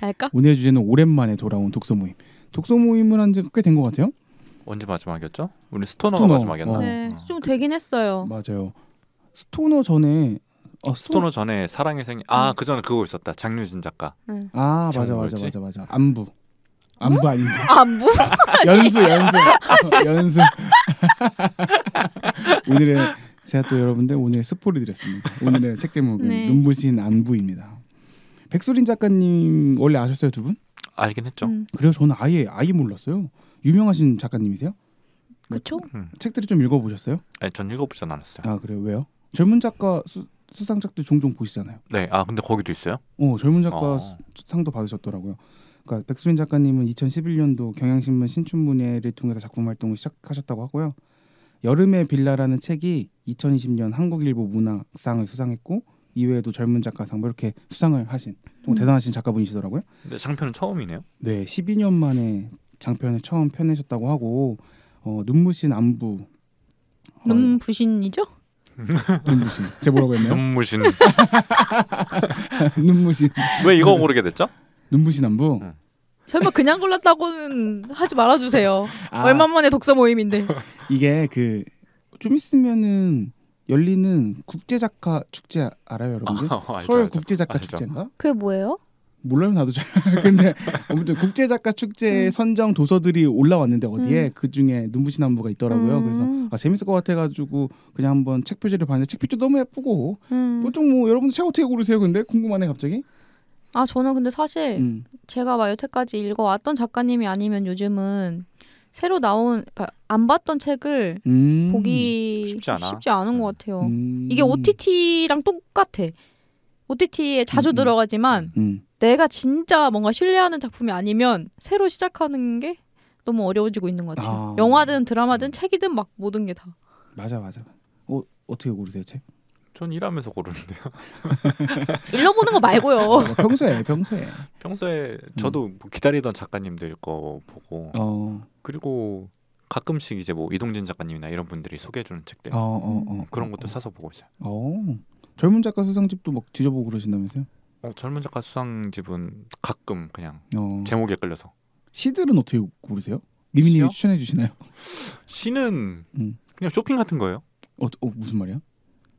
날까? 오늘의 주제는 오랜만에 돌아온 독서 모임. 독서 모임을 한 지 꽤 된 것 같아요. 언제 마지막이었죠? 우리 스토너가 마지막이었나? 네, 좀 되긴 했어요. 맞아요. 스토너 전에 스토너 전에 사랑의 생일. 그 전에 그거 있었다. 장유진 작가. 맞아. 안부 아닌데. 안부? 연수. 오늘의 제가 또 여러분들 오늘 스포를 드렸습니다. 오늘의 책 제목은 눈부신 안부입니다. 백수린 작가님 원래 아셨어요, 두 분? 알긴 했죠. 그래요? 저는 아예 몰랐어요. 유명하신 작가님이세요? 그렇죠. 책들이 좀 읽어보셨어요? 아니, 전 읽어보진 않았어요. 아, 그래요? 왜요? 젊은 작가 수상작도 종종 보시잖아요. 네, 근데 거기도 있어요? 젊은 작가 상도 받으셨더라고요. 그러니까 백수린 작가님은 2011년도 경향신문 신춘문예를 통해서 작품 활동을 시작하셨다고 하고요. 여름의 빌라라는 책이 2020년 한국일보 문학상을 수상했고 이외에도 젊은 작가상 이렇게 수상을 하신 대단하신 작가분이시더라고요. 근데 장편은 처음이네요. 네, 12년 만에 장편을 처음 펴내셨다고 하고 눈부신 안부. 눈부신이죠? 눈부신. 제가 뭐라고 했나요? 눈부신. 눈부신. 왜 이거 고르게 됐죠? 눈부신 안부. 설마 그냥 골랐다고는 하지 말아주세요. 얼마 만에 독서 모임인데. 이게 좀 있으면은 열리는 국제작가 축제 알아요, 여러분들? 서울 국제작가 축제인가? 그게 뭐예요? 몰라요, 나도 잘. 근데 아무튼 국제작가 축제에 선정 도서들이 올라왔는데 어디에 그 중에 눈부신 안부가 있더라고요. 그래서 재밌을 것 같아가지고 그냥 한번 책 표지를 봤는데 책 표지 너무 예쁘고 보통 여러분들 책 어떻게 고르세요? 근데 궁금하네 갑자기. 저는 근데 사실 제가 막 여태까지 읽어왔던 작가님이 아니면 요즘은 새로 나온 안 봤던 책을 보기 쉽지 않은 것 같아요. 이게 OTT랑 똑같아. OTT에 자주 들어가지만 내가 진짜 뭔가 신뢰하는 작품이 아니면 새로 시작하는 게 너무 어려워지고 있는 것 같아요. 영화든 드라마든 책이든 막 모든 게 다. 맞아. 어떻게 고르세요, 책? 전 일하면서 고르는데요. 읽어보는 거 말고요. 평소에 저도 뭐 기다리던 작가님들 거 보고 그리고 가끔씩 이제 뭐 이동진 작가님이나 이런 분들이 소개해주는 책들 그런 것도 사서 보고 있어요. 젊은 작가 수상집도 막 뒤져보고 그러신다면서요? 젊은 작가 수상집은 가끔 그냥 제목에 끌려서. 시들은 어떻게 고르세요? 미미님이 추천해 주시나요? 시는 그냥 쇼핑 같은 거예요. 무슨 말이야?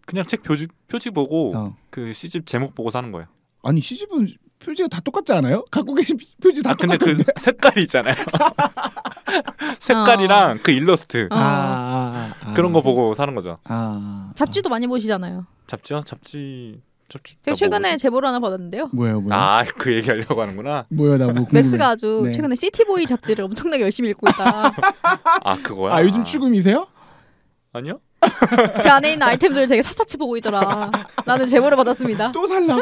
그냥 책 표지 보고 그 시집 제목 보고 사는 거예요. 아니 시집은 표지가 다 똑같지 않아요? 갖고 계신 표지 다 똑같은데? 근데 그 색깔이 있잖아요. 색깔이랑 그 일러스트 그런 거 보고 사는 거죠. 잡지도 많이 보시잖아요. 잡지요? 잡지 제가 최근에 제보를 하나 받았는데요. 뭐예요? 그 얘기하려고 하는구나. 뭐야 나 뭐 맥스가 아주 최근에 시티보이 잡지를 엄청나게 열심히 읽고 있다. 그거야? 요즘 출금이세요? 아니요. 그 안에 있는 아이템들 되게 샅샅이 보고 있더라. 나는 제보를 받았습니다. 또 살라고?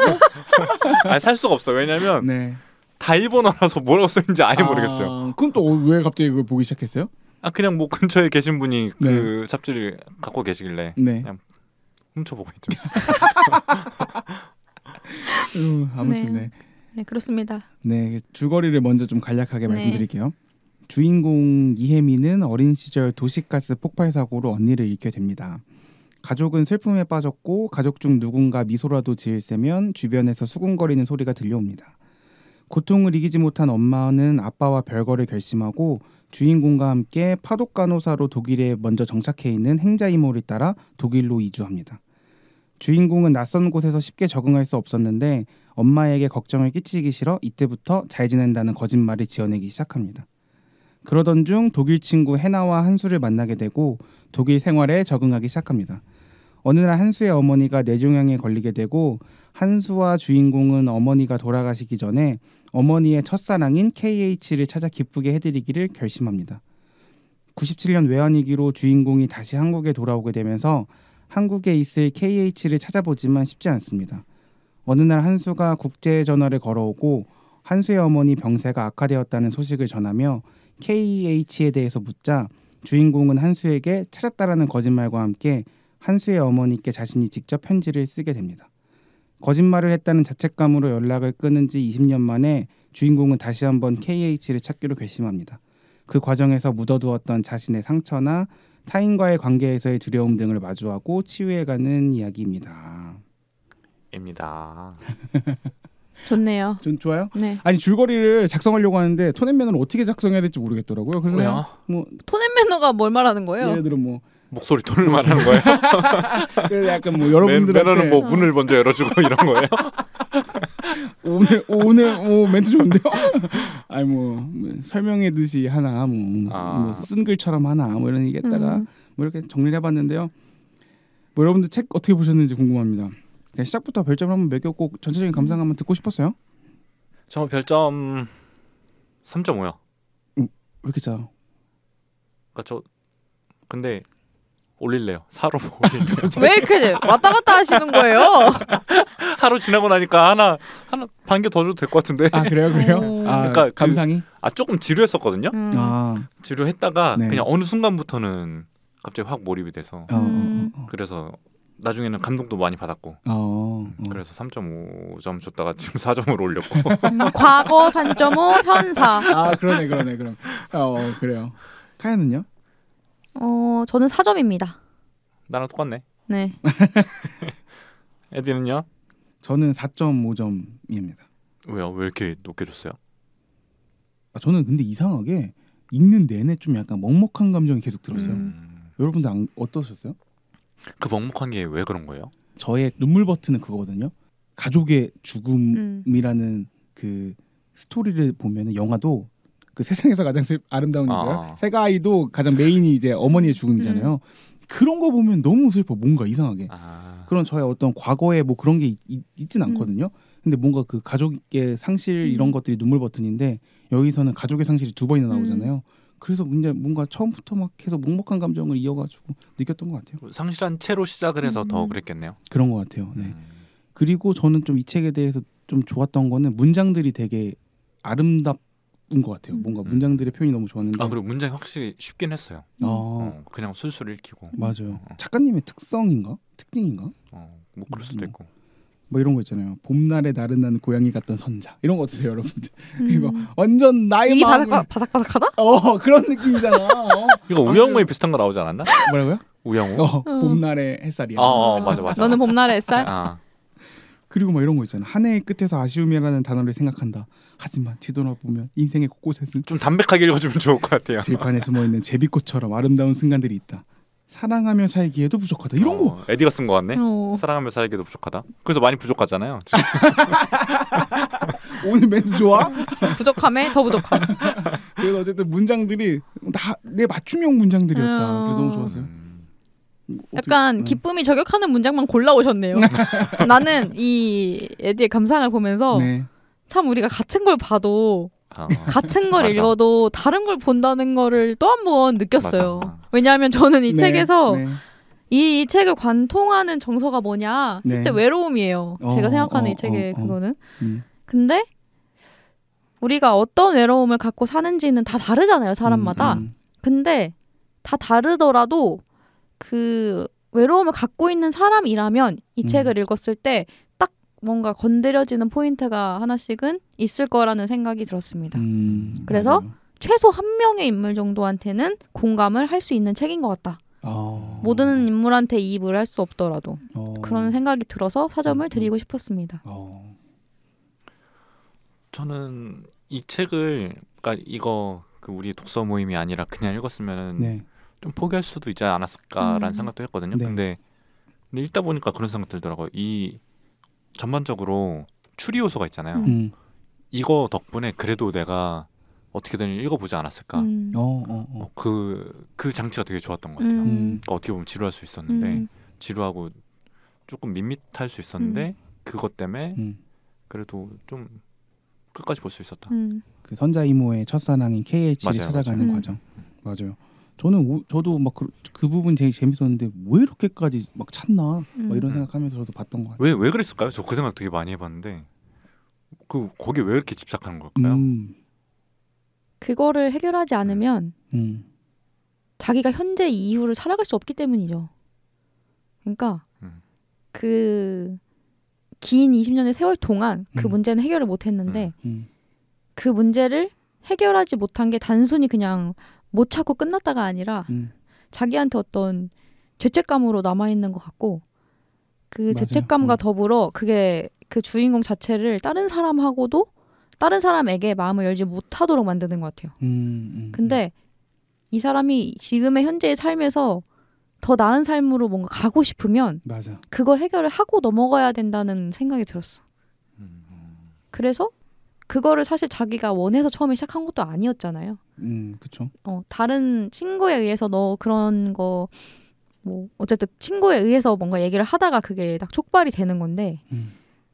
살 수가 없어. 왜냐면 다 일본어라서 뭐라고 쓰는지 아예 모르겠어요. 그럼 또 왜 갑자기 그걸 보기 시작했어요? 그냥 뭐 근처에 계신 분이 그 잡지를 갖고 계시길래 그냥 훔쳐보고 있죠. 아무튼 네, 그렇습니다. 네, 줄거리를 먼저 좀 간략하게 말씀드릴게요. 주인공 이혜미는 어린 시절 도시가스 폭발 사고로 언니를 잃게 됩니다. 가족은 슬픔에 빠졌고 가족 중 누군가 미소라도 지을 새면 주변에서 수군거리는 소리가 들려옵니다. 고통을 이기지 못한 엄마는 아빠와 별거를 결심하고 주인공과 함께 파독 간호사로 독일에 먼저 정착해 있는 행자 이모를 따라 독일로 이주합니다. 주인공은 낯선 곳에서 쉽게 적응할 수 없었는데 엄마에게 걱정을 끼치기 싫어 이때부터 잘 지낸다는 거짓말을 지어내기 시작합니다. 그러던 중 독일 친구 해나와 한수를 만나게 되고 독일 생활에 적응하기 시작합니다. 어느 날 한수의 어머니가 뇌종양에 걸리게 되고 한수와 주인공은 어머니가 돌아가시기 전에 어머니의 첫사랑인 KH를 찾아 기쁘게 해드리기를 결심합니다. 97년 외환위기로 주인공이 다시 한국에 돌아오게 되면서 한국에 있을 KH를 찾아보지만 쉽지 않습니다. 어느 날 한수가 국제전화를 걸어오고 한수의 어머니 병세가 악화되었다는 소식을 전하며 KH에 대해서 묻자 주인공은 한수에게 찾았다라는 거짓말과 함께 한수의 어머니께 자신이 직접 편지를 쓰게 됩니다. 거짓말을 했다는 자책감으로 연락을 끊은 지 20년 만에 주인공은 다시 한번 KH를 찾기로 결심합니다. 그 과정에서 묻어두었던 자신의 상처나 타인과의 관계에서의 두려움 등을 마주하고 치유해가는 이야기입니다. 좋네요. 좀 좋아요? 네. 아니 줄거리를 작성하려고 하는데 톤앤매너를 어떻게 작성해야 될지 모르겠더라고요. 그래서 왜요? 뭐 톤앤매너가 뭘 말하는 거예요? 예를 들어 뭐 목소리 톤을 말하는 거예요? 그래서 약간 뭐 여러분들한테 매너는 뭐 문을 먼저 열어주고 이런 거예요? 오늘 멘트 좋은데요? 아니 뭐 설명해듯이 하나 뭐 쓴 글처럼 하나 뭐 이런 얘기했다가 뭐 이렇게 정리를 해봤는데요. 뭐 여러분들 책 어떻게 보셨는지 궁금합니다. 그냥 시작부터 별점 한번 매겼고 전체적인 감상 한번 듣고 싶었어요. 저 별점 3.5요. 왜 이렇게 짜요? 그러니까 저 근데 올릴래요. 4로 올릴래요. 왜 이렇게 왔다 갔다 하시는 거예요? 하루 지나고 나니까 하나 반 개 더 줘도 될 것 같은데. 아 그래요? 아 그러니까 감상이? 조금 지루했었거든요. 지루했다가 네. 그냥 어느 순간부터는 갑자기 확 몰입이 돼서 그래서 나중에는 감동도 많이 받았고 그래서 3.5점 줬다가 지금 4점으로 올렸고 과거 3.5 현사. 아 그러네 그럼 그래요. 카야는요? 저는 4점입니다. 나랑 똑같네. 네. 에디는요? 저는 4.5점입니다. 왜요? 왜 이렇게 높게 줬어요? 저는 근데 이상하게 읽는 내내 좀 약간 먹먹한 감정이 계속 들었어요. 여러분들 어떠셨어요? 그 먹먹한 게 왜 그런 거예요? 저의 눈물 버튼은 그거거든요. 가족의 죽음이라는 그 스토리를 보면은 영화도 그 세상에서 가장 아름다운 일이고요. 세가이도 가장 메인이 이제 어머니의 죽음이잖아요. 그런 거 보면 너무 슬퍼. 뭔가 이상하게. 그런 저의 어떤 과거에 뭐 그런 게 있진 않거든요. 근데 뭔가 그 가족의 상실 이런 것들이 눈물 버튼인데 여기서는 가족의 상실이 2번이나 나오잖아요. 그래서 뭔가 처음부터 막 계속 먹먹한 감정을 이어가지고 느꼈던 것 같아요. 상실한 채로 시작을 해서 더 그랬겠네요. 그런 것 같아요. 네. 그리고 저는 좀 이 책에 대해서 좀 좋았던 거는 문장들이 되게 아름답 것 같아요. 뭔가 문장들의 표현이 너무 좋았는데. 그리고 문장이 확실히 쉽긴 했어요. 그냥 술술 읽히고. 맞아요. 작가님의 특징인가? 뭐 그럴 수도 있고. 뭐 이런 거 있잖아요. 봄날에 나른한 고양이 같던 선자. 이런 거 어떠세요, 여러분들? 이거 완전 나의 입이 마음을 바삭바삭하다? 그런 느낌이잖아. 이거 우영우에 비슷한 거 나오지 않았나? 뭐라고요? 우영우. 봄날의 햇살이야. 맞아. 너는 봄날의 햇살? 그리고 뭐 이런 거 있잖아. 한 해의 끝에서 아쉬움이라는 단어를 생각한다. 하지만 뒤돌아보면 인생의 곳곳에는 좀 담백하게 읽어주면 좋을 것 같아요. 들판에 숨어있는 제비꽃처럼 아름다운 순간들이 있다. 사랑하며 살기에도 부족하다. 이런 거 에디가 쓴 거 같네. 사랑하며 살기에도 부족하다. 그래서 많이 부족하잖아요. 오늘 멘트 좋아? 부족함에 더 부족함. 그래서 어쨌든 문장들이 다 내 맞춤형 문장들이었다. 그래서 너무 좋았어요. 약간 기쁨이 저격하는 문장만 골라오셨네요. 나는 이 에디의 감상을 보면서 참 우리가 같은 걸 봐도 같은 걸 읽어도 다른 걸 본다는 거를 또 한 번 느꼈어요. 왜냐하면 저는 이 책에서 이 책을 관통하는 정서가 뭐냐 했을 때 외로움이에요. 제가 생각하는 이 책의 그거는. 근데 우리가 어떤 외로움을 갖고 사는지는 다 다르잖아요, 사람마다. 근데 다 다르더라도 그 외로움을 갖고 있는 사람이라면 이 책을 읽었을 때 딱 뭔가 건드려지는 포인트가 하나씩은 있을 거라는 생각이 들었습니다. 그래서 맞아요. 최소 한 명의 인물 정도한테는 공감을 할 수 있는 책인 것 같다. 모든 인물한테 이입을 할 수 없더라도 그런 생각이 들어서 4점을 드리고 싶었습니다. 저는 이 책을 그러니까 이거 그 우리 독서 모임이 아니라 그냥 읽었으면은 좀 포기할 수도 있지 않았을까라는 생각도 했거든요. 근데 읽다 보니까 그런 생각 들더라고요. 이 전반적으로 추리 요소가 있잖아요. 이거 덕분에 그래도 내가 어떻게든 읽어보지 않았을까. 그 장치가 되게 좋았던 것 같아요. 그러니까 어떻게 보면 지루할 수 있었는데 지루하고 조금 밋밋할 수 있었는데 그것 때문에 그래도 좀 끝까지 볼 수 있었다. 그 선자 이모의 첫사랑인 KH를 찾아가는 과정. 맞아요. 저도 막 그 부분 되게 재밌었는데 왜 이렇게까지 막 찾나 막 이런 생각하면서 저도 봤던 것 같아요. 왜 그랬을까요? 저 그 생각 되게 많이 해봤는데 거기 왜 이렇게 집착하는 걸까요? 그거를 해결하지 않으면 자기가 현재 이후를 살아갈 수 없기 때문이죠. 그러니까 그 긴 20년의 세월 동안 그 문제는 해결을 못했는데 그 문제를 해결하지 못한 게 단순히 그냥 못 찾고 끝났다가 아니라 자기한테 어떤 죄책감으로 남아있는 것 같고 그 죄책감과 더불어 그게 그 주인공 자체를 다른 사람에게 마음을 열지 못하도록 만드는 것 같아요. 근데 이 사람이 지금의 현재의 삶에서 더 나은 삶으로 뭔가 가고 싶으면 맞아. 그걸 해결을 하고 넘어가야 된다는 생각이 들었어. 그래서 그거를 사실 자기가 원해서 처음에 시작한 것도 아니었잖아요. 그렇죠. 다른 친구에 의해서 너 그런 거 뭐 어쨌든 친구에 의해서 뭔가 얘기를 하다가 그게 딱 촉발이 되는 건데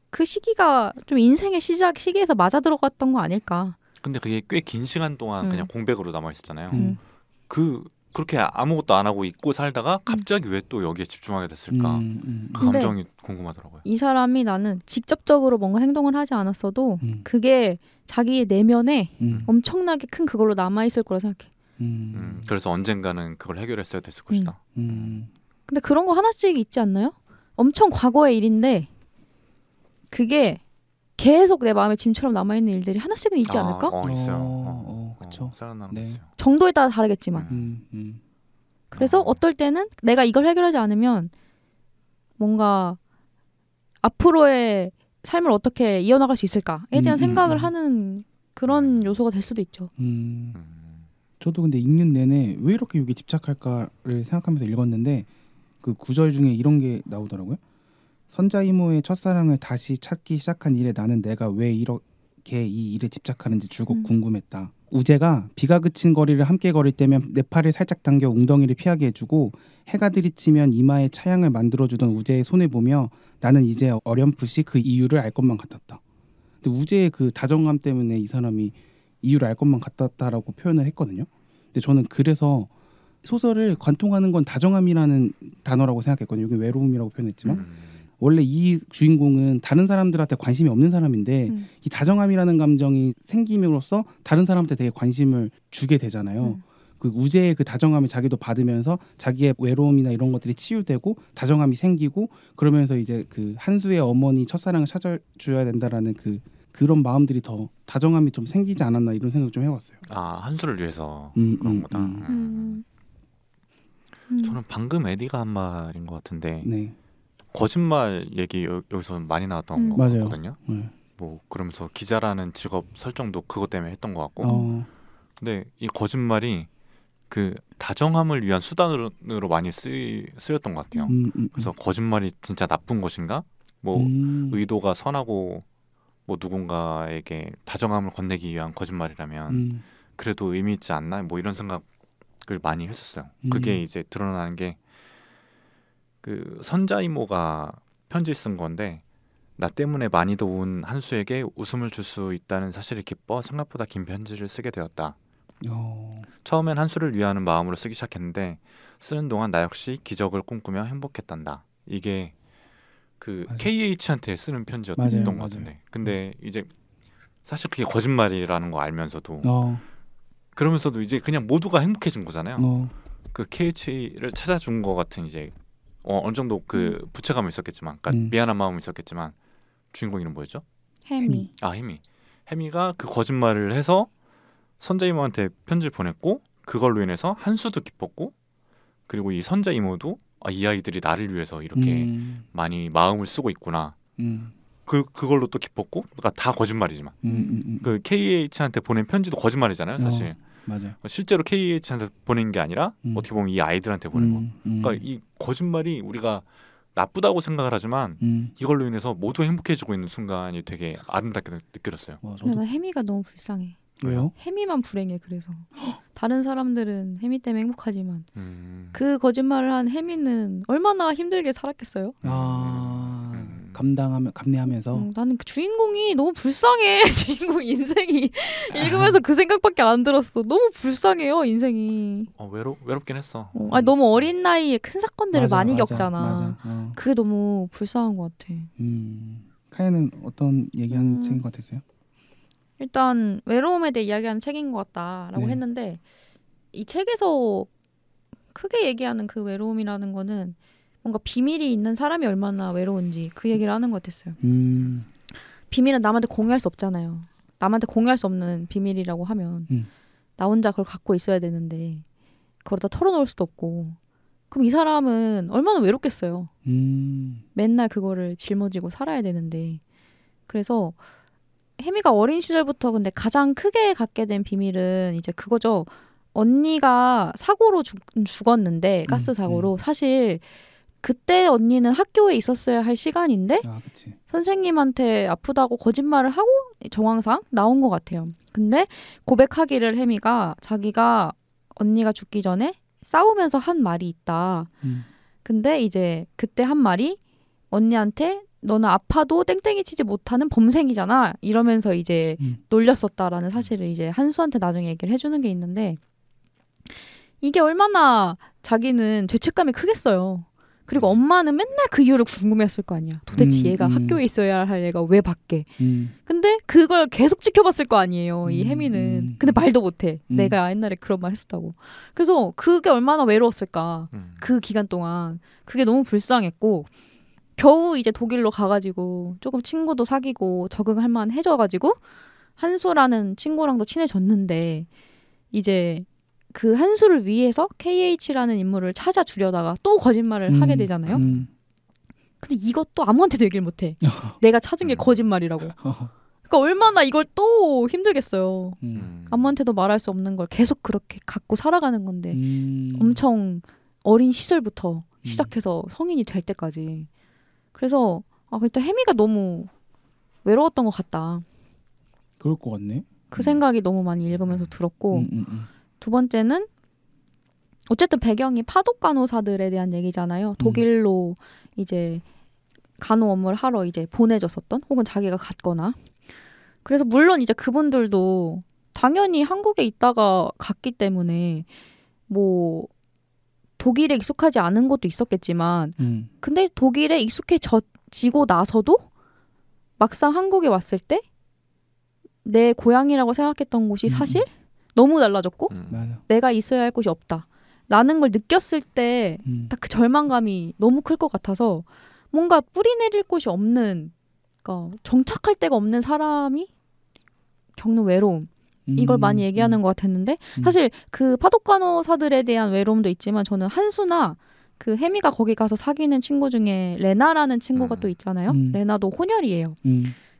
그 시기가 좀 인생의 시기에서 맞아 들어갔던 거 아닐까. 근데 그게 꽤 긴 시간 동안 그냥 공백으로 남아 있었잖아요. 그렇게 아무것도 안 하고 잊고 살다가 갑자기 왜 또 여기에 집중하게 됐을까? 그 감정이 궁금하더라고요. 이 사람이 나는 직접적으로 뭔가 행동을 하지 않았어도 그게 자기의 내면에 엄청나게 큰 그걸로 남아있을 거라 생각해. 그래서 언젠가는 그걸 해결했어야 됐을 것이다. 근데 그런 거 하나씩 있지 않나요? 엄청 과거의 일인데 그게 계속 내 마음에 짐처럼 남아있는 일들이 하나씩은 있지 않을까? 있어요. 그렇죠. 생각나는 거 있어요. 정도에 따라 다르겠지만. 그래서 어떨 때는 내가 이걸 해결하지 않으면 뭔가 앞으로의 삶을 어떻게 이어나갈 수 있을까에 대한 생각을 하는 그런 요소가 될 수도 있죠. 저도 근데 읽는 내내 왜 이렇게 여기 집착할까를 생각하면서 읽었는데 그 구절 중에 이런 게 나오더라고요. 선자 이모의 첫사랑을 다시 찾기 시작한 이래 나는 내가 왜 이렇게 이 일에 집착하는지 줄곧 궁금했다. 우재가 비가 그친 거리를 함께 걸을 때면 내 팔을 살짝 당겨 웅덩이를 피하게 해주고 해가 들이치면 이마에 차양을 만들어주던 우재의 손을 보며 나는 이제 어렴풋이 그 이유를 알 것만 같았다. 근데 우재의 그 다정함 때문에 이 사람이 이유를 알 것만 같았다라고 표현을 했거든요. 근데 저는 그래서 소설을 관통하는 건 다정함이라는 단어라고 생각했거든요. 여기 외로움이라고 표현했지만 원래 이 주인공은 다른 사람들한테 관심이 없는 사람인데 이 다정함이라는 감정이 생김으로써 다른 사람한테 되게 관심을 주게 되잖아요. 그 우재의 그 다정함을 자기도 받으면서 자기의 외로움이나 이런 것들이 치유되고 다정함이 생기고 그러면서 이제 그 한수의 어머니 첫사랑을 찾아줘야 된다라는 그런 마음들이 더 다정함이 좀 생기지 않았나 이런 생각 좀 해봤어요. 한수를 위해서 그런 거다. 저는 방금 에디가 한 말인 것 같은데 네. 거짓말 얘기 여기서 많이 나왔던 것 맞아요. 같거든요. 뭐 그러면서 기자라는 직업 설정도 그것 때문에 했던 것 같고 근데 이 거짓말이 그 다정함을 위한 수단으로 많이 쓰였던 것 같아요. 그래서 거짓말이 진짜 나쁜 것인가? 뭐 의도가 선하고 뭐 누군가에게 다정함을 건네기 위한 거짓말이라면 그래도 의미 있지 않나? 뭐 이런 생각을 많이 했었어요. 그게 이제 드러나는 게 그 선자 이모가 편지 쓴 건데 나 때문에 많이도 운 한수에게 웃음을 줄 수 있다는 사실이 기뻐 생각보다 긴 편지를 쓰게 되었다. 처음엔 한수를 위하는 마음으로 쓰기 시작했는데 쓰는 동안 나 역시 기적을 꿈꾸며 행복했단다. 이게 그 맞아. KH한테 쓰는 편지였던 것 같은데 근데 이제 사실 그게 거짓말이라는 거 알면서도 그러면서도 이제 그냥 모두가 행복해진 거잖아요. 그 KH를 찾아준 거 같은 이제 어느 정도 그 부채감이 있었겠지만 그러니까 미안한 마음이 있었겠지만 주인공 이름 뭐였죠? 해미. 해미가 그 거짓말을 해서 선자 이모한테 편지를 보냈고 그걸로 인해서 한수도 기뻤고 그리고 이 선자 이모도 이 아이들이 나를 위해서 이렇게 많이 마음을 쓰고 있구나. 그걸로 또 기뻤고, 그러니까 다 거짓말이지만 그 KH한테 보낸 편지도 거짓말이잖아요, 사실. 맞아요. 실제로 KH한테 보낸 게 아니라 어떻게 보면 이 아이들한테 보낸 거. 그러니까 이 거짓말이 우리가 나쁘다고 생각을 하지만 이걸로 인해서 모두 행복해지고 있는 순간이 되게 아름답게 느껴졌어요. 난 해미가 너무 불쌍해. 왜요? 해미만 불행해. 그래서 다른 사람들은 해미 때문에 행복하지만 그 거짓말을 한 해미는 얼마나 힘들게 살았겠어요. 감내하면서 나는 그 주인공이 너무 불쌍해. 주인공 인생이 읽으면서 그 생각밖에 안 들었어. 너무 불쌍해요 인생이. 외롭긴 했어. 너무 어린 나이에 큰 사건들을 많이 겪잖아. 그게 너무 불쌍한 것 같아. 카야는 어떤 얘기하는 책인 것 같았어요? 일단 외로움에 대해 이야기하는 책인 것 같다라고 했는데 이 책에서 크게 얘기하는 그 외로움이라는 거는 뭔가 비밀이 있는 사람이 얼마나 외로운지 그 얘기를 하는 것 같았어요. 비밀은 남한테 공유할 수 없잖아요. 남한테 공유할 수 없는 비밀이라고 하면 나 혼자 그걸 갖고 있어야 되는데 그걸 다 털어놓을 수도 없고 그럼 이 사람은 얼마나 외롭겠어요. 맨날 그거를 짊어지고 살아야 되는데 그래서 혜미가 어린 시절부터 근데 가장 크게 갖게 된 비밀은 이제 그거죠. 언니가 사고로 죽었는데 가스 사고로 사실 그때 언니는 학교에 있었어야 할 시간인데 선생님한테 아프다고 거짓말을 하고 정황상 나온 것 같아요. 근데 고백하기를 혜미가 자기가 언니가 죽기 전에 싸우면서 한 말이 있다. 근데 이제 그때 한 말이 언니한테 너는 아파도 땡땡이 치지 못하는 범생이잖아 이러면서 이제 놀렸었다라는 사실을 이제 한수한테 나중에 얘기를 해주는 게 있는데 이게 얼마나 자기는 죄책감이 크겠어요. 그리고 엄마는 맨날 그 이유를 궁금해했을 거 아니야. 도대체 얘가 학교에 있어야 할 애가 왜 밖에. 근데 그걸 계속 지켜봤을 거 아니에요. 이 혜미는. 근데 말도 못해. 내가 옛날에 그런 말 했었다고. 그래서 그게 얼마나 외로웠을까. 그 기간 동안. 그게 너무 불쌍했고 겨우 이제 독일로 가가지고 조금 친구도 사귀고 적응할 만해져가지고 한수라는 친구랑도 친해졌는데 이제 그 한수를 위해서 KH라는 인물을 찾아주려다가 또 거짓말을 하게 되잖아요. 근데 이것도 아무한테도 얘기를 못해. 내가 찾은 게 거짓말이라고. 그러니까 얼마나 이걸 또 힘들겠어요. 아무한테도 말할 수 없는 걸 계속 그렇게 갖고 살아가는 건데 엄청 어린 시절부터 시작해서 성인이 될 때까지. 그래서 그때 혜미가 너무 외로웠던 것 같다. 그럴 것 같네. 그 생각이 너무 많이 읽으면서 들었고 두 번째는 어쨌든 배경이 파독 간호사들에 대한 얘기잖아요. 독일로 이제 간호 업무를 하러 이제 보내졌었던 혹은 자기가 갔거나. 그래서 물론 이제 그분들도 당연히 한국에 있다가 갔기 때문에 뭐 독일에 익숙하지 않은 것도 있었겠지만 근데 독일에 익숙해지고 나서도 막상 한국에 왔을 때 내 고향이라고 생각했던 곳이 사실 너무 달라졌고 내가 있어야 할 곳이 없다 라는 걸 느꼈을 때 딱 그 절망감이 너무 클 것 같아서 뭔가 뿌리 내릴 곳이 없는 그러니까 정착할 데가 없는 사람이 겪는 외로움 이걸 많이 얘기하는 것 같았는데 사실 그 파독 간호사들에 대한 외로움도 있지만 저는 한수나 그 혜미가 거기 가서 사귀는 친구 중에 레나라는 친구가 또 있잖아요. 레나도 혼혈이에요.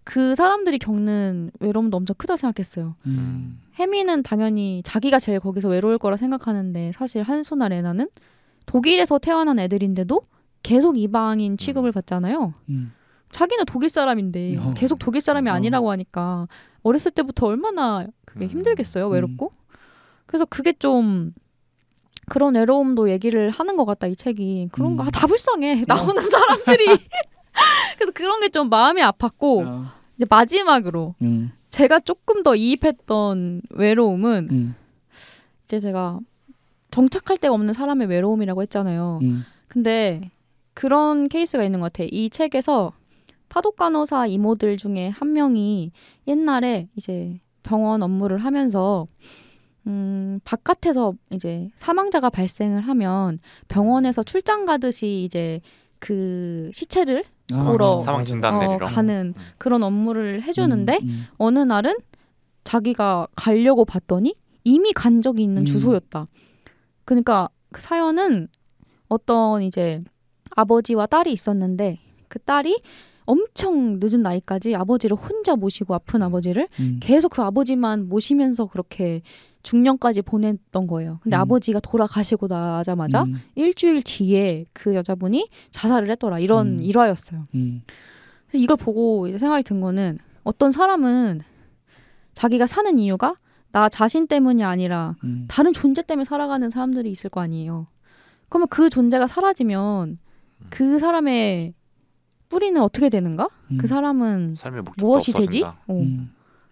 그 사람들이 겪는 외로움도 엄청 크다고 생각했어요. 혜미는 당연히 자기가 제일 거기서 외로울 거라 생각하는데 사실 한수나 레나는 독일에서 태어난 애들인데도 계속 이방인 취급을 받잖아요. 자기는 독일 사람인데 계속 독일 사람이 아니라고 하니까 어렸을 때부터 얼마나 그게 힘들겠어요. 외롭고. 그래서 그게 좀 그런 외로움도 얘기를 하는 것 같다. 이 책이. 그런 거 다 불쌍해. 나오는 사람들이. 그래서 그런 게 좀 마음이 아팠고 이제 마지막으로 제가 조금 더 이입했던 외로움은 이제 제가 정착할 데가 없는 사람의 외로움이라고 했잖아요. 근데 그런 케이스가 있는 것 같아요. 이 책에서 파독 간호사 이모들 중에 한 명이 옛날에 이제 병원 업무를 하면서 바깥에서 이제 사망자가 발생을 하면 병원에서 출장 가듯이 이제 그 시체를 보러 사망 진단 내리러 가는 그런 업무를 해주는데 어느 날은 자기가 가려고 봤더니 이미 간 적이 있는 주소였다. 그러니까 그 사연은 어떤 이제 아버지와 딸이 있었는데 그 딸이 엄청 늦은 나이까지 아버지를 혼자 모시고 아픈 아버지를 계속 그 아버지만 모시면서 그렇게 중년까지 보냈던 거예요. 근데 아버지가 돌아가시고 나자마자 일주일 뒤에 그 여자분이 자살을 했더라. 이런 일화였어요. 그래서 이걸 보고 이제 생각이 든 거는 어떤 사람은 자기가 사는 이유가 나 자신 때문이 아니라 다른 존재 때문에 살아가는 사람들이 있을 거 아니에요. 그러면 그 존재가 사라지면 그 사람의 뿌리는 어떻게 되는가? 그 사람은 삶의 목적도 무엇이 없어진다. 되지?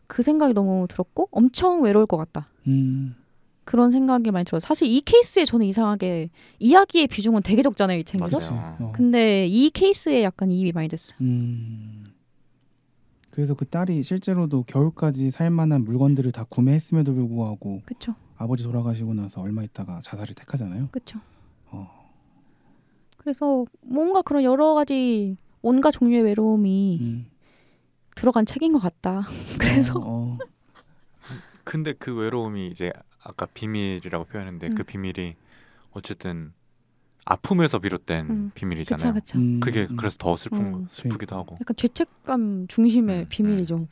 그 생각이 너무 들었고 엄청 외로울 것 같다. 그런 생각이 많이 들어요. 사실 이 케이스에 저는 이상하게 이야기의 비중은 되게 적잖아요. 이 책에서. 근데 이 케이스에 약간 이입이 많이 됐어요. 그래서 그 딸이 실제로도 겨울까지 살만한 물건들을 다 구매했음에도 불구하고 그쵸. 아버지 돌아가시고 나서 얼마 있다가 자살을 택하잖아요. 그렇죠. 그래서 뭔가 그런 여러 가지 온갖 종류의 외로움이 들어간 책인 것 같다. 그래서 근데 그 외로움이 이제 아까 비밀이라고 표현했는데 그 비밀이 어쨌든 아픔에서 비롯된 비밀이잖아요. 그쵸. 그게 그래서 더 슬프기도 하고. 약간 죄책감 중심의 비밀이죠.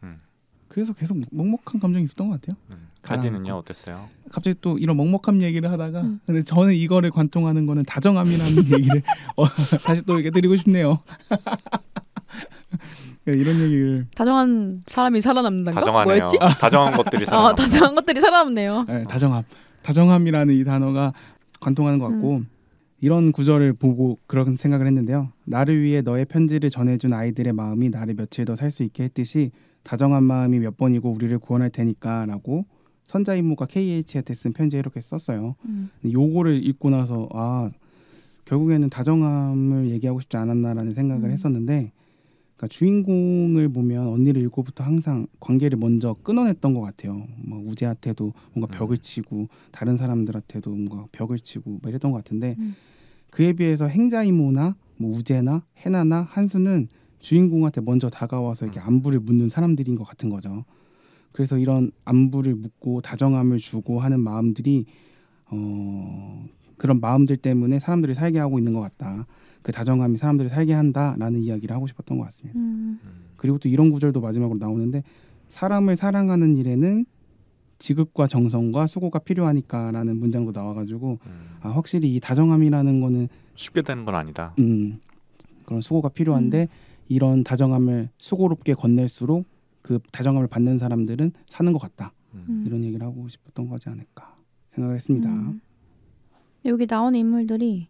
그래서 계속 먹먹한 감정이 있었던 것 같아요. 가디는요 어땠어요? 갑자기 또 이런 먹먹함 얘기를 하다가 근데 저는 이거를 관통하는 거는 다정함이라는 얘기를 다시 또 이렇게 드리고 싶네요. 이런 얘기를 다정한 사람이 살아남는다는 거? 다정하네요. 뭐였지? 다정한 것들이 살아남네요. 다정한 것들이 살아남네요. 네, 다정함이라는 이 단어가 관통하는 것 같고 이런 구절을 보고 그런 생각을 했는데요. 나를 위해 너의 편지를 전해준 아이들의 마음이 나를 며칠 더 살 수 있게 했듯이 다정한 마음이 몇 번이고 우리를 구원할 테니까 라고 선자 이모가 KH한테 쓴 편지에 이렇게 썼어요. 요거를 읽고 나서 결국에는 다정함을 얘기하고 싶지 않았나라는 생각을 했었는데 그러니까 주인공을 보면 언니를 읽고부터 항상 관계를 먼저 끊어냈던 것 같아요. 뭐 우재한테도 뭔가 벽을 치고 다른 사람들한테도 뭔가 벽을 치고 뭐 이랬던 것 같은데 그에 비해서 행자 이모나 뭐 우재나 해나나 한수는 주인공한테 먼저 다가와서 이렇게 안부를 묻는 사람들인 것 같은 거죠. 그래서 이런 안부를 묻고 다정함을 주고 하는 마음들이 그런 마음들 때문에 사람들이 살게 하고 있는 것 같다. 그 다정함이 사람들을 살게 한다라는 이야기를 하고 싶었던 것 같습니다. 그리고 또 이런 구절도 마지막으로 나오는데 사람을 사랑하는 일에는 지극과 정성과 수고가 필요하니까라는 문장도 나와가지고 확실히 이 다정함이라는 거는 쉽게 되는 건 아니다. 그런 수고가 필요한데 이런 다정함을 수고롭게 건넬수록 그 다정함을 받는 사람들은 사는 것 같다. 이런 얘기를 하고 싶었던 거지 않을까 생각을 했습니다. 여기 나오는 인물들이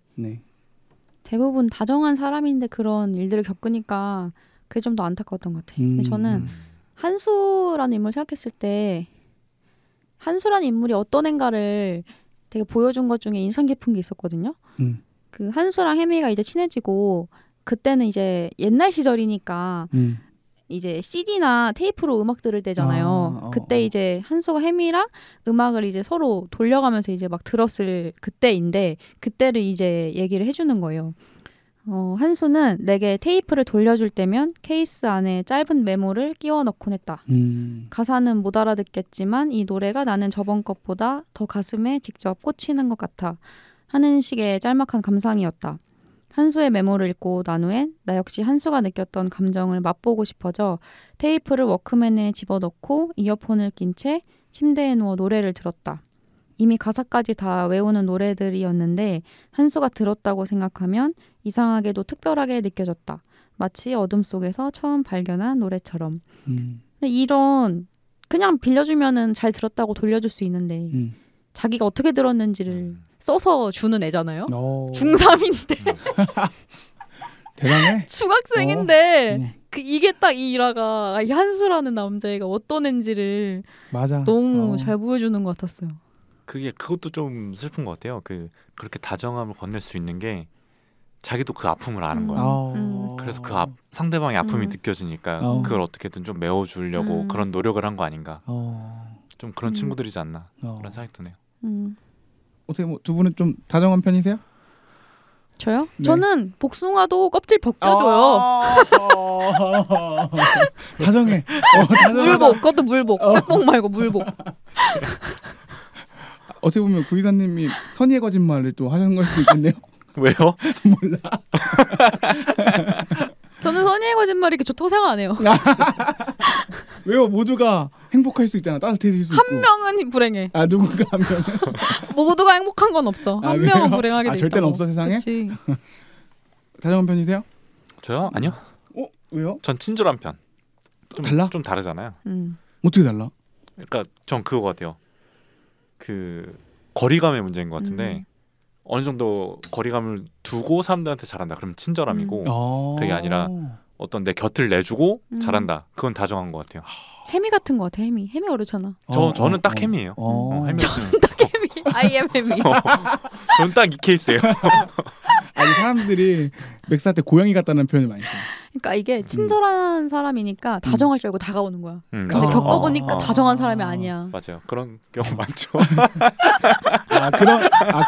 대부분 다정한 사람인데 그런 일들을 겪으니까 그게 좀 더 안타까웠던 것 같아요. 근데 저는 한수라는 인물을 생각했을 때 한수라는 인물이 어떤 애인가를 되게 보여준 것 중에 인상 깊은 게 있었거든요. 그 한수랑 혜미가 이제 친해지고 그때는 이제 옛날 시절이니까 이제 CD나 테이프로 음악 들을 때잖아요. 그때 이제 한수가 혜미랑 음악을 이제 서로 돌려가면서 이제 막 들었을 그때인데 그때를 이제 얘기를 해주는 거예요. 한수는 내게 테이프를 돌려줄 때면 케이스 안에 짧은 메모를 끼워 넣곤 했다. 가사는 못 알아듣겠지만 이 노래가 나는 저번 것보다 더 가슴에 직접 꽂히는 것 같아 하는 식의 짤막한 감상이었다. 한수의 메모를 읽고 난 후엔 나 역시 한수가 느꼈던 감정을 맛보고 싶어져 테이프를 워크맨에 집어넣고 이어폰을 낀 채 침대에 누워 노래를 들었다. 이미 가사까지 다 외우는 노래들이었는데 한수가 들었다고 생각하면 이상하게도 특별하게 느껴졌다. 마치 어둠 속에서 처음 발견한 노래처럼. 근데 이런 그냥 빌려주면은 잘 들었다고 돌려줄 수 있는데 자기가 어떻게 들었는지를 써서 주는 애잖아요. 중3인데 대단해. 중학생인데 이게 딱 이 일화가 이 한수라는 남자애가 어떤 애인지를 너무 잘 보여주는 것 같았어요. 그것도 좀 슬픈 것 같아요. 그렇게 다정함을 건넬 수 있는 게 자기도 그 아픔을 아는 거예요. 그래서 상대방의 아픔이 느껴지니까 그걸 어떻게든 좀 메워주려고 그런 노력을 한 거 아닌가. 좀 그런 친구들이지 않나 그런 생각이 드네요. 어떻게 두 분은 좀 다정한 편이세요? 저요? 네. 저는 복숭아도 껍질 벗겨줘요. 다정해. 물복, 그것도 물복. 딱복 말고 물복. 어떻게 보면 구이사님이 선의의 거짓말을 또 하신 걸 수도 있겠네요. 왜요? 몰라. 저는 선의의 거짓말이 이렇게 좋다고 생각 안 해요. 왜요? 모두가 행복할 수 있잖아. 따뜻해질 수 있고. 한 명은 불행해. 누군가 한 명은. 모두가 행복한 건 없어. 한 명은 불행하게 돼 있다고. 절대는 없어 세상에? 그치. 다정한 편이세요? 저요? 아니요. 왜요? 전 친절한 편. 달라? 좀 다르잖아요. 어떻게 달라? 그러니까 전 그거 같아요. 거리감의 문제인 것 같은데 어느 정도 거리감을 두고 사람들한테 잘한다. 그러면 친절함이고 그게 아니라 어떤 내 곁을 내주고 잘한다. 그건 다정한 것 같아요. 해미 같은 것 같아. 해미 그렇잖아. 저는 딱 해미예요. 저는 딱 해미. I am 해미. 저는 딱 이 케이스예요. 아니 사람들이 맥스한테 고양이 같다는 표현을 많이 써요. 그러니까 이게 친절한 사람이니까 다정할 줄 알고 다가오는 거야. 근데 겪어보니까 다정한 사람이 아니야. 맞아요. 그런 경우 많죠.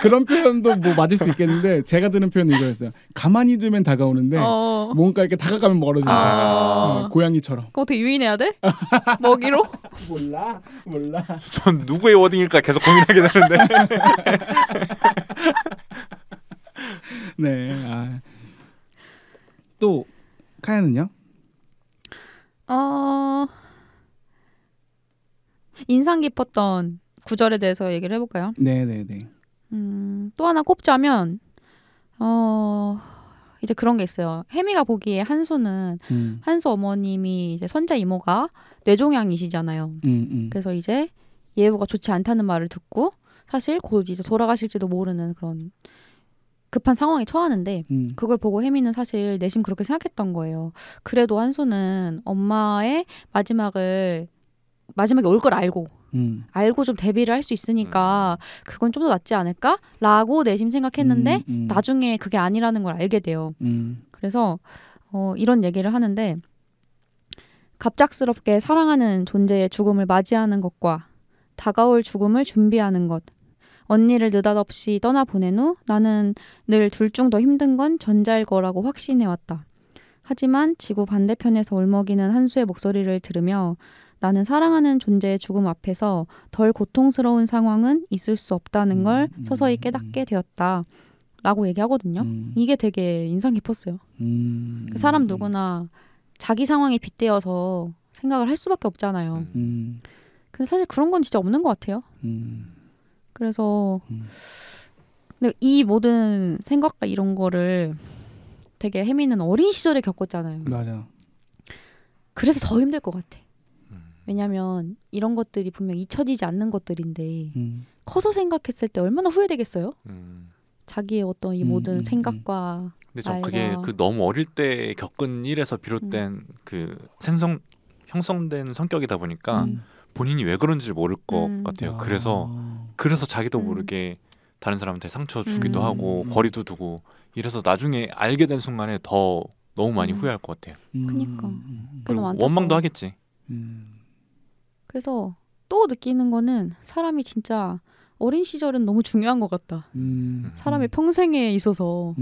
그런 표현도 뭐 맞을 수 있겠는데 제가 들은 표현은 이거였어요. 가만히 두면 다가오는데 뭔가 이렇게 다가가면 멀어지는 고양이처럼. 그거 어떻게 유인해야 돼? 먹이로? 몰라. 전 누구의 워딩일까 계속 고민하게 되는데. 네. 또 카야는요? 인상 깊었던 구절에 대해서 얘기를 해볼까요? 네네네. 또 하나 꼽자면 이제 그런 게 있어요. 혜미가 보기에 한수는 한수 어머님이 이제 선자 이모가 뇌종양이시잖아요. 그래서 이제 예후가 좋지 않다는 말을 듣고 사실 곧 이제 돌아가실지도 모르는 그런 급한 상황에 처하는데 그걸 보고 혜미는 사실 내심 그렇게 생각했던 거예요. 그래도 한수는 엄마의 마지막에 올 걸 알고 좀 대비를 할 수 있으니까 그건 좀 더 낫지 않을까? 라고 내심 생각했는데 나중에 그게 아니라는 걸 알게 돼요. 그래서 이런 얘기를 하는데 갑작스럽게 사랑하는 존재의 죽음을 맞이하는 것과 다가올 죽음을 준비하는 것, 언니를 느닷없이 떠나보낸 후 나는 늘 둘 중 더 힘든 건 전자일 거라고 확신해왔다. 하지만 지구 반대편에서 울먹이는 한수의 목소리를 들으며 나는 사랑하는 존재의 죽음 앞에서 덜 고통스러운 상황은 있을 수 없다는 걸 서서히 깨닫게 되었다. 라고 얘기하거든요. 이게 되게 인상 깊었어요. 그 사람 누구나 자기 상황에 빗대어서 생각을 할 수밖에 없잖아요. 근데 사실 그런 건 진짜 없는 것 같아요. 그래서 근데 이 모든 생각과 이런 거를 되게 혜미는 어린 시절에 겪었잖아요. 맞아. 그래서 더 힘들 것 같아. 왜냐면 이런 것들이 분명 잊혀지지 않는 것들인데 커서 생각했을 때 얼마나 후회되겠어요? 자기의 어떤 이 모든 생각과 근데 전 그게 그 너무 어릴 때 겪은 일에서 비롯된 그 형성된 성격이다 보니까 본인이 왜 그런지를 모를 것 같아요. 그래서 자기도 모르게 다른 사람한테 상처 주기도 하고 거리도 두고 이래서 나중에 알게 된 순간에 더 너무 많이 후회할 것 같아요. 그니까 원망도 하겠지. 그래서 또 느끼는 거는 사람이 진짜 어린 시절은 너무 중요한 것 같다. 사람의 평생에 있어서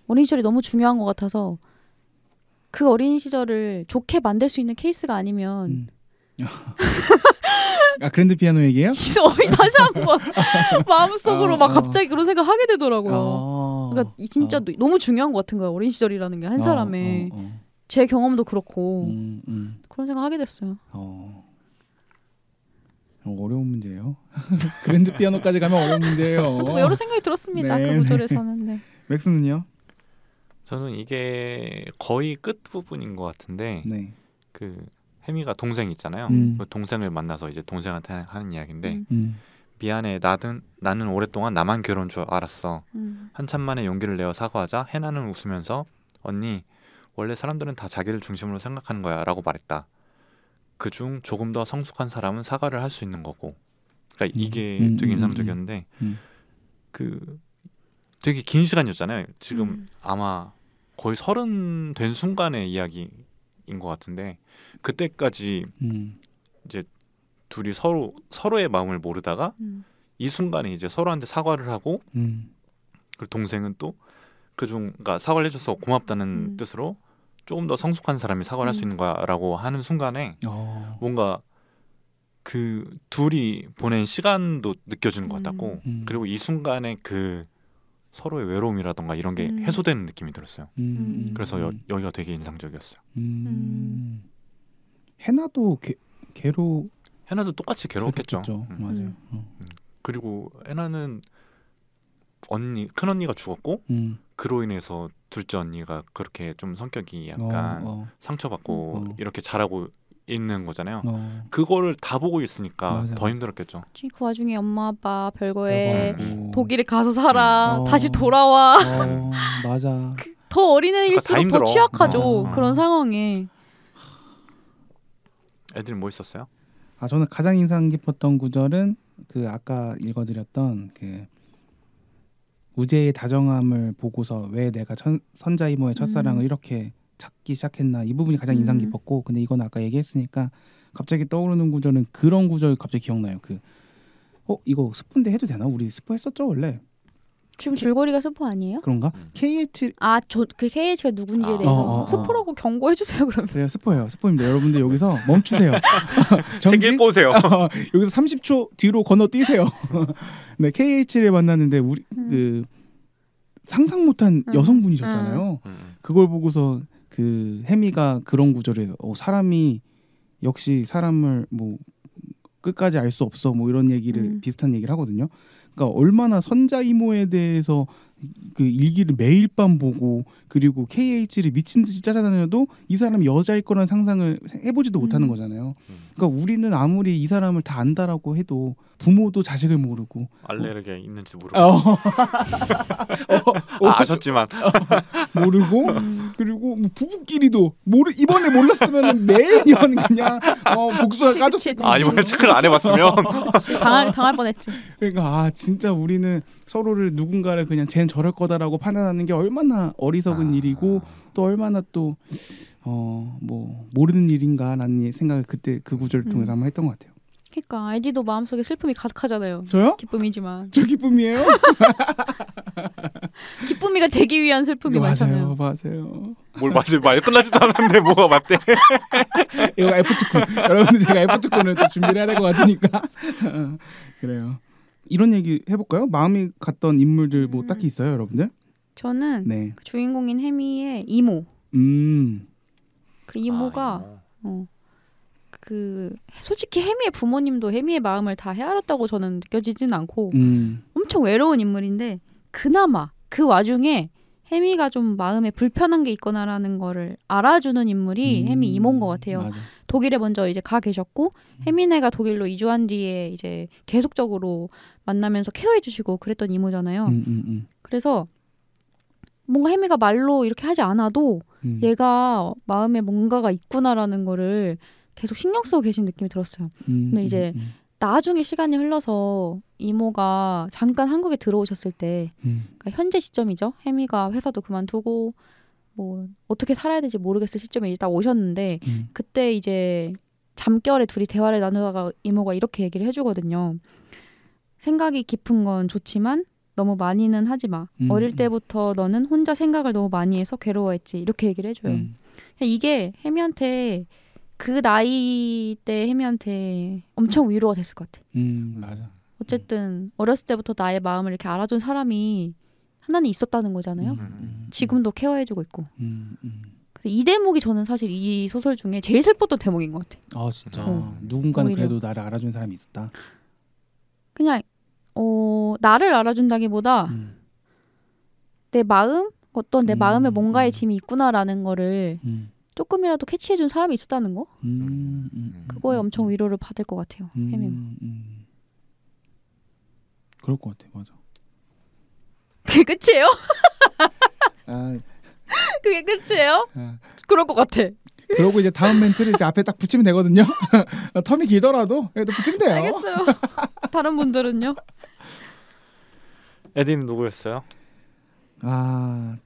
어린 시절이 너무 중요한 것 같아서 그 어린 시절을 좋게 만들 수 있는 케이스가 아니면 그랜드 피아노 얘기예요? 다시 한번 마음속으로 막 갑자기 그런 생각 하게 되더라고요. 그러니까 진짜 너무 중요한 것 같은 거야. 어린 시절이라는 게 한 사람의 제 경험도 그렇고 그런 생각 하게 됐어요. 어려운 문제예요. 그랜드 피아노까지 가면 어려운 문제예요. 여러 생각이 들었습니다. 그 구절에서는. 네. 맥스는요? 저는 이게 거의 끝 부분인 것 같은데 그 혜미가 동생 있잖아요. 그 동생을 만나서 이제 동생한테 하는 이야기인데 미안해. 나는 오랫동안 나만 괴로운 줄 알았어. 한참 만에 용기를 내어 사과하자 해나는 웃으면서 언니 원래 사람들은 다 자기를 중심으로 생각하는 거야 라고 말했다. 그중 조금 더 성숙한 사람은 사과를 할 수 있는 거고. 그러니까 이게 되게 인상적이었는데 그 되게 긴 시간이었잖아요. 지금 아마 거의 30 된 순간의 이야기인 것 같은데 그때까지 이제 둘이 서로의 마음을 모르다가 이 순간에 이제 서로한테 사과를 하고 그리고 동생은 또 그중 그러니까 사과를 해줘서 고맙다는 뜻으로 조금 더 성숙한 사람이 사과를 할 수 있는 거야라고 하는 순간에 뭔가 그 둘이 보낸 시간도 느껴지는 것 같았고 그리고 이 순간에 그 서로의 외로움이라던가 이런 게 해소되는 느낌이 들었어요. 그래서 여기가 되게 인상적이었어요. 해나도 해나도 똑같이 괴로웠겠죠. 맞아요. 그리고 해나는 큰 언니가 죽었고 그로 인해서 둘째 언니가 그렇게 좀 성격이 약간 상처받고 이렇게 자라고 있는 거잖아요. 그거를 다 보고 있으니까 더 힘들었겠죠. 그 와중에 엄마 아빠 별거에 독일에 가서 살아 다시 돌아와. 맞아. 더 어린애일수록 더 취약하죠. 그런 상황에. 애들은 뭐 있었어요? 저는 가장 인상 깊었던 구절은 그 아까 읽어드렸던 그 우재의 다정함을 보고서 왜 내가 선자 이모의 첫사랑을 이렇게 찾기 시작했나, 이 부분이 가장 인상 깊었고, 근데 이건 아까 얘기했으니까 갑자기 떠오르는 구절은 그런 구절이 갑자기 기억나요. 이거 스포인데 해도 되나? 우리 스포 했었죠 원래. 지금 줄거리가 스포 아니에요? 그런가? KH 그 KH가 누군지에 대해서 스포라고 경고해 주세요. 그러면. 그래요, 스포예요. 스포입니다. 여러분들 여기서 멈추세요. 책 읽고 오세요. 여기서 30초 뒤로 건너뛰세요. 네, KH를 만났는데 우리 그 상상 못한 여성분이셨잖아요. 그걸 보고서 그 해미가 그런 구절에 사람이 역시 사람을 뭐 끝까지 알 수 없어 뭐 이런 얘기를 비슷한 얘기를 하거든요. 그러니까 얼마나 선자 이모에 대해서 그 일기를 매일 밤 보고 그리고 KH를 미친 듯이 찾아다녀도 이 사람이 여자일 거라는 상상을 해보지도 못하는 거잖아요. 그러니까 우리는 아무리 이 사람을 다 안다라고 해도 부모도 자식을 모르고 알레르기가 있는지 모르고 아셨지만 모르고 그리고 뭐 부부끼리도 이번에 몰랐으면 매년 그냥 복수가 까졌을 텐데 이번에 체크를 안 해봤으면 당할 뻔했지. 그러니까 진짜 우리는 서로를 누군가를 그냥 쟤는 저럴 거다라고 판단하는 게 얼마나 어리석은 일이고 또 얼마나 또 뭐 모르는 일인가라는 생각을 그때 그 구절을 통해서 한번 했던 것 같아요. 그러니까 아이디도 마음속에 슬픔이 가득하잖아요. 저요? 기쁨이지만. 저 기쁨이에요? 기쁨이가 되기 위한 슬픔이 많잖아요. 맞아요. 뭘 맞아요? 말 끝나지도 않았는데 뭐가 맞대? 이거 F-축구. 여러분들 제가 F-축구는 또 준비를 해야 될 것 같으니까. 그래요. 이런 얘기 해볼까요? 마음이 갔던 인물들 뭐 딱히 있어요, 여러분들? 저는 그 주인공인 해미의 이모. 그 이모가 그 솔직히 해미의 부모님도 해미의 마음을 다 헤아렸다고 저는 느껴지진 않고 엄청 외로운 인물인데 그나마 그 와중에 해미가 좀 마음에 불편한 게 있거나라는 거를 알아주는 인물이 해미 이모인 것 같아요. 맞아. 독일에 먼저 이제 가 계셨고 해미네가 독일로 이주한 뒤에 이제 계속적으로 만나면서 케어해주시고 그랬던 이모잖아요. 그래서 뭔가 해미가 말로 이렇게 하지 않아도 얘가 마음에 뭔가가 있구나라는 거를 계속 신경 쓰고 계신 느낌이 들었어요. 근데 이제 나중에 시간이 흘러서 이모가 잠깐 한국에 들어오셨을 때 그러니까 현재 시점이죠. 해미가 회사도 그만두고 뭐 어떻게 살아야 될지 모르겠을 시점에 딱 오셨는데 그때 이제 잠결에 둘이 대화를 나누다가 이모가 이렇게 얘기를 해주거든요. 생각이 깊은 건 좋지만 너무 많이는 하지 마. 어릴 때부터 너는 혼자 생각을 너무 많이 해서 괴로워했지. 이렇게 얘기를 해줘요. 이게 해미한테 그 나이 때 해미한테 엄청 위로가 됐을 것 같아. 맞아. 어쨌든 어렸을 때부터 나의 마음을 이렇게 알아준 사람이 하나는 있었다는 거잖아요. 지금도 케어해주고 있고. 이 대목이 저는 사실 이 소설 중에 제일 슬펐던 대목인 것 같아. 아 진짜. 누군가는 오히려. 그래도 나를 알아준 사람이 있었다. 그냥 나를 알아준다기보다 내 마음, 어떤 내 마음에 뭔가의 짐이 있구나라는 거를 조금이라도 캐치해준 사람이 있었다는 거? 그거에 엄청 위로를 받을 것 같아요. 해미가. 그럴 것 같아, 맞아. 그게 끝이에요? 아, 그게 끝이에요? 그럴 것 같아. 그러고 이제 다음 멘트를 이제 앞에 딱 붙이면 되거든요. 텀이 길더라도 그래도 붙이면 돼요. 알겠어요. 다른 분들은요? 에디는 누구였어요?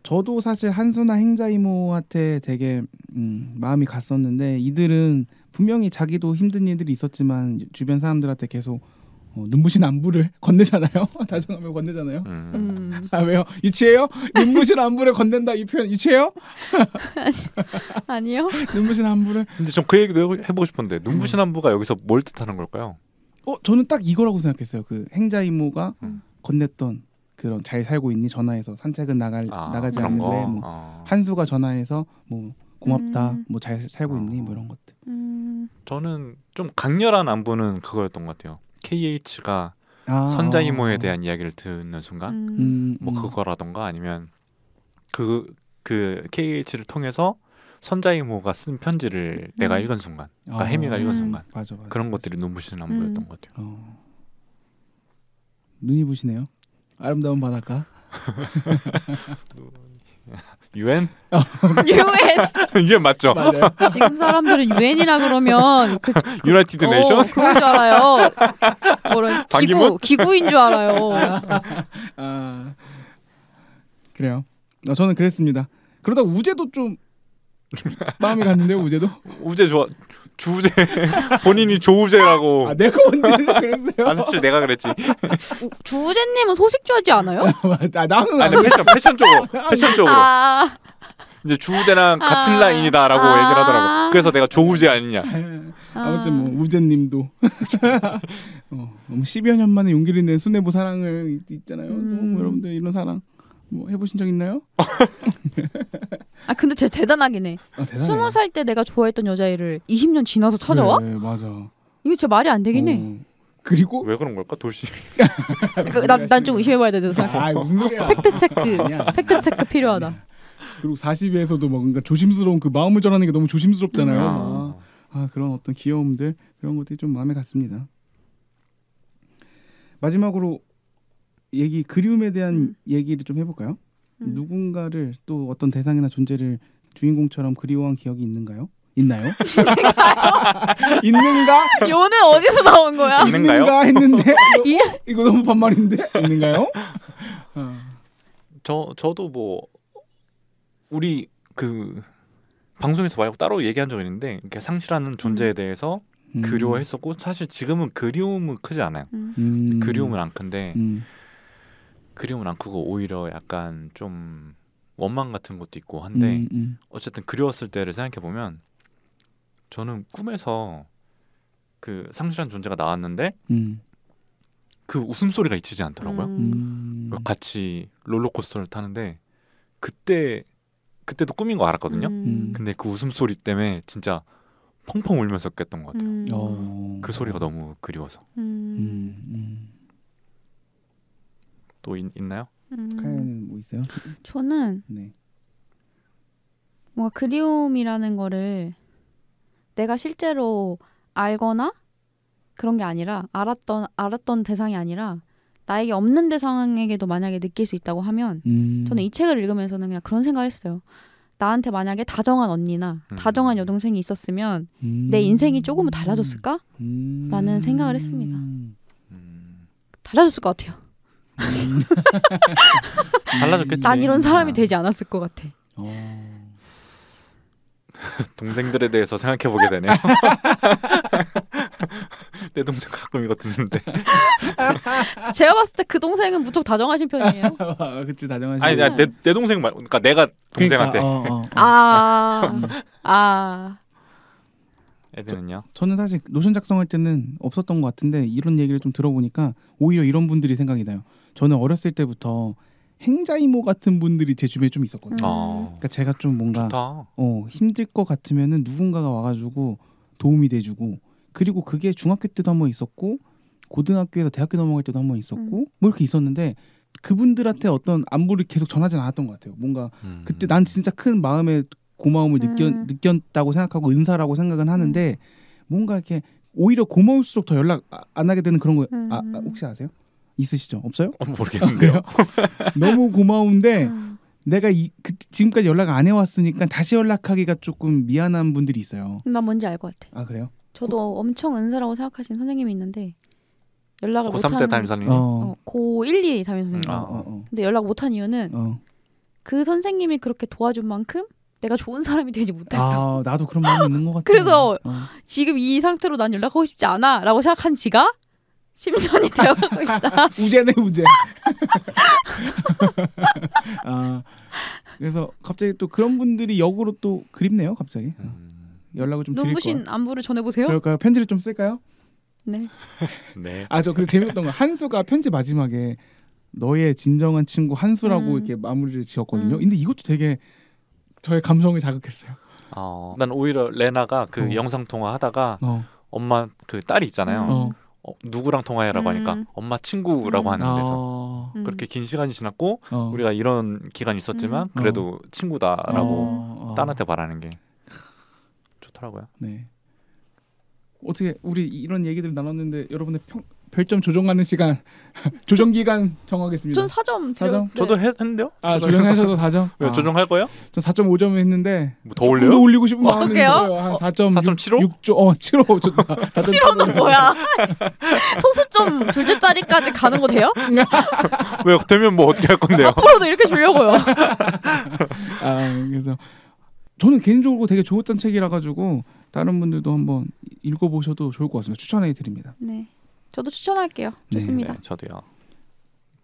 저도 사실 한수나 행자 이모한테 되게 마음이 갔었는데 이들은 분명히 자기도 힘든 일들이 있었지만 주변 사람들한테 계속 눈부신 안부를 건네잖아요. 다정함을 건네잖아요. 왜요? 유치해요? 눈부신 안부를 건넨다 이 표현 유치해요? 아니요. 눈부신 안부를. 근데 전 그 얘기도 해보고 싶은데 눈부신 안부가 여기서 뭘 뜻하는 걸까요? 저는 딱 이거라고 생각했어요. 그 행자 이모가 건넸던 그런 잘 살고 있니 전화해서 산책은 나가지 않을래 뭐 한수가 전화해서 뭐 고맙다 뭐 잘 살고 있니 뭐 이런 것들. 저는 좀 강렬한 안부는 그거였던 것 같아요. KH가 선자 이모에 대한 이야기를 듣는 순간 뭐 그거라던가 아니면 그 KH를 통해서 선자 이모가 쓴 편지를 내가 읽은 순간 그러니까 해미가 읽은 순간 맞아, 그런 것들이 눈부신 안부였던 것 같아요. 눈이 부시네요. 아름다운 바닷가. UN? UN 맞죠? 맞아요. 지금 사람들은 UN이라 그러면 유나이티드 네이션? 그런 줄 알아요. 뭐런 기구인 줄 알아요. 그래요. 저는 그랬습니다. 그러다 우제도 좀 마음이 갔는데요. 우제도? 우제 좋아. 주우제 본인이 조우제라고. 내가 언제 그랬어요? 사실 내가 그랬지. 주우제님은 소식주하지 않아요? 나는 패션 쪽으로. 이제 주우제랑 같은 라인이다라고 얘기를 하더라고. 그래서 내가 조우제 아니냐. 아무튼 뭐 우제님도 10여 년 만에 용기를 낸 수뇌부 사랑을 있잖아요. 여러분들 이런 사랑 뭐 해보신 적 있나요? 아 근데 진짜 대단하긴 해. 20살 때 내가 좋아했던 여자애를 20년 지나서 찾아와? 네, 맞아. 이거 진짜 말이 안 되긴 해. 그리고 왜 그런 걸까? 돌싱. 난 좀 의심해봐야 되는 생각. 무슨 소리야? 팩트 체크 필요하다. 그리고 40에서도 뭔가 조심스러운 그 마음을 전하는 게 너무 조심스럽잖아요. 그런 어떤 귀여움들 그런 것들이 좀 마음에 갔습니다. 마지막으로 그리움에 대한 얘기를 좀 해볼까요? 누군가를 또 어떤 대상이나 존재를 주인공처럼 그리워한 기억이 있나요? 있는가? 요는 어디서 나온 거야? 있는가 했는데 이거 너무 반말인데? 있는가요? 저도 뭐 우리 그 방송에서 말고 따로 얘기한 적이 있는데 이렇게 상실하는 존재에 대해서 그리워했었고 사실 지금은 그리움은 크지 않아요. 그리움은 안 큰데 그리움은 안 크고 오히려 약간 좀 원망 같은 것도 있고 한데 어쨌든 그리웠을 때를 생각해 보면 저는 꿈에서 그 상실한 존재가 나왔는데 그 웃음소리가 잊히지 않더라고요. 같이 롤러코스터를 타는데 그때도 꿈인 거 알았거든요. 근데 그 웃음소리 때문에 진짜 펑펑 울면서 깼던 것 같아요. 그 소리가 너무 그리워서. 또 있나요? 카야는 뭐 있어요? 저는 뭔가 그리움이라는 거를 내가 실제로 알거나 그런 게 아니라 알았던 대상이 아니라 나에게 없는 대상에게도 만약에 느낄 수 있다고 하면 저는 이 책을 읽으면서는 그냥 그런 생각을 했어요. 나한테 만약에 다정한 언니나 다정한 여동생이 있었으면 내 인생이 조금은 달라졌을까? 라는 생각을 했습니다. 달라졌을 것 같아요. 달라졌겠지. 난 이런 사람이 되지 않았을 것 같아. 동생들에 대해서 생각해보게 되네요. 내 동생 가끔 이거 듣는데 제가 봤을 때 그 동생은 무척 다정하신 편이에요. 그치 다정하신. 아니 내 동생 말 그러니까 내가 동생한테. 애들은요? 저는 사실 노션 작성할 때는 없었던 것 같은데 이런 얘기를 좀 들어보니까 오히려 이런 분들이 생각이 나요. 저는 어렸을 때부터 행자 이모 같은 분들이 제 주변에 좀 있었거든요. 그러니까 제가 좀 뭔가 힘들 것 같으면은 누군가가 와가지고 도움이 돼주고 그리고 그게 중학교 때도 한번 있었고 고등학교에서 대학교 넘어갈 때도 한번 있었고 뭐 이렇게 있었는데 그분들한테 어떤 안부를 계속 전하진 않았던 것 같아요. 뭔가 그때 난 진짜 큰 마음의 고마움을 느꼈다고 생각하고 은사라고 생각은 하는데 뭔가 이렇게 오히려 고마울수록 더 연락 안 하게 되는 그런 거 혹시 아세요? 있으시죠? 없어요? 모르겠는데요. 너무 고마운데 내가 지금까지 연락 안 해왔으니까 다시 연락하기가 조금 미안한 분들이 있어요. 나 뭔지 알 것 같아. 아 그래요? 저도 엄청 은사라고 생각하시는 선생님이 있는데 연락을 고3 때 담임 선생님? 고1, 2 담임 선생님. 근데 연락 못한 이유는 그 선생님이 그렇게 도와준 만큼 내가 좋은 사람이 되지 못했어. 나도 그런 마음이 있는 것 같아. 그래서 지금 이 상태로 난 연락하고 싶지 않아 라고 생각한 지가 10년이 되어가고 있다. 우제네 우제. 그래서 갑자기 또 그런 분들이 역으로 또 그립네요. 갑자기 연락을 좀 드릴 거야. 눈부신 안부를 전해보세요. 그럴까요? 편지를 좀 쓸까요? 네. 네. 저 근데 재밌었던 건 한수가 편지 마지막에 너의 진정한 친구 한수라고 이렇게 마무리를 지었거든요. 근데 이것도 되게 저의 감성을 자극했어요. 난 오히려 레나가 그 영상 통화 하다가 엄마 그 딸이 있잖아요. 누구랑 통화해라고 하니까 엄마 친구라고 하는 데서 그렇게 긴 시간이 지났고 우리가 이런 기간이 있었지만 그래도 친구다라고 딸한테 말하는 게 좋더라고요. 네. 어떻게 우리 이런 얘기들 나눴는데 여러분의 별점 조정하는 시간 조정 기간 정하겠습니다. 전 4점. 저도 했는데요? 조정하셔서 4점. 왜 조정할 거예요? 전 4.5점 했는데 뭐 더 올려요? 더 올리고 싶은 마음이 어떡해요? 있어요. 한 4.75? 6점. 7호 좋다. 7호는 뭐야? 소수점 둘째 자리까지 가는 거 돼요? 왜 되면 뭐 어떻게 할 건데요? 앞으로도 이렇게 주려고요. 그래서 저는 개인적으로 되게 좋았던 책이라 가지고 다른 분들도 한번 읽어보셔도 좋을 것 같습니다. 추천해 드립니다. 네, 저도 추천할게요. 좋습니다. 네, 저도요.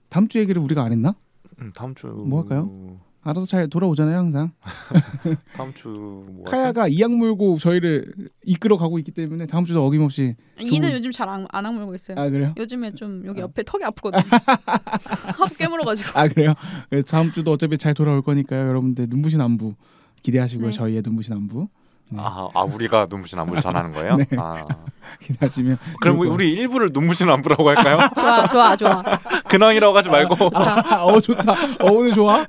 다음 주 얘기를 우리가 안 했나? 다음 주 뭐 할까요? 알아서 잘 돌아오잖아요 항상. 다음 주 뭐 카야가 이악 물고 저희를 이끌어 가고 있기 때문에 다음 주도 어김없이 이는 요즘 잘 안 악물고 있어요. 그래요? 요즘에 좀 여기 옆에 턱이 아프거든요. 하도 깨물어가지고. 아 그래요? 다음 주도 어차피 잘 돌아올 거니까요. 여러분들 눈부신 안부 기대하시고요. 네. 저희의 눈부신 안부. 네. 우리가 눈부신 안부를 전하는 거예요? 네. 기대하시면. 그럼 우리 일부를 눈부신 안부라고 할까요? 좋아. 근황이라고 하지 말고. 좋다. 오늘 좋아.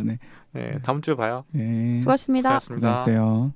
네. 네, 다음 주에 봐요. 네. 수고하셨습니다. 수고하셨어요.